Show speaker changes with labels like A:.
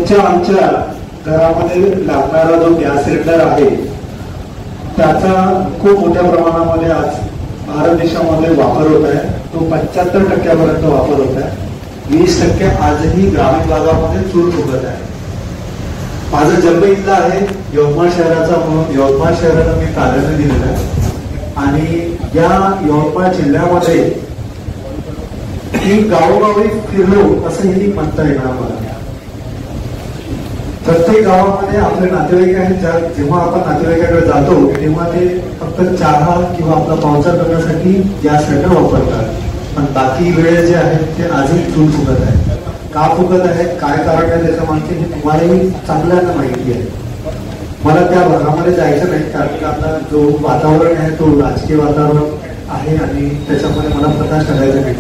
A: सध्याच्या आमच्या घरामध्ये लागणारा जो गॅस सिलेंडर आहे त्याचा खूप मोठ्या प्रमाणामध्ये आज भारत देशामध्ये वापर होत आहे. तो 75% वापर होत आहे. 20% आजही ग्रामीण भागामध्ये चूल फुगत आहे. माझं जन्म इथला आहे यवतमाळ शहराचा, म्हणून यवतमाळ शहराला मी प्राधान्य दिलेलं आहे. आणि या यवतमाळ जिल्ह्यामध्ये मी गावोगावी फिरलो असंही म्हणता येणार मला. प्रत्येक गावामध्ये आपले नातेवाईक आहेत. जेव्हा आपण नातेवाईकाकडे जातो तेव्हा ते फक्त चहा किंवा आपला पावसाळ करण्यासाठी गॅस सिलेंडर वापरतात. पण बाकी वेळ जे आहेत ते आजही चूल फुगत आहे. का फुगत आहेत, काय कारण आहे त्याच्या माहिती हे तुम्हालाही चांगल्यानं माहिती आहे. मला त्या भागामध्ये जायचं नाही, कारण की आपला जो वातावरण आहे तो राजकीय वातावरण आहे आणि त्याच्यामध्ये मला प्रकाश टाकायचा नाही.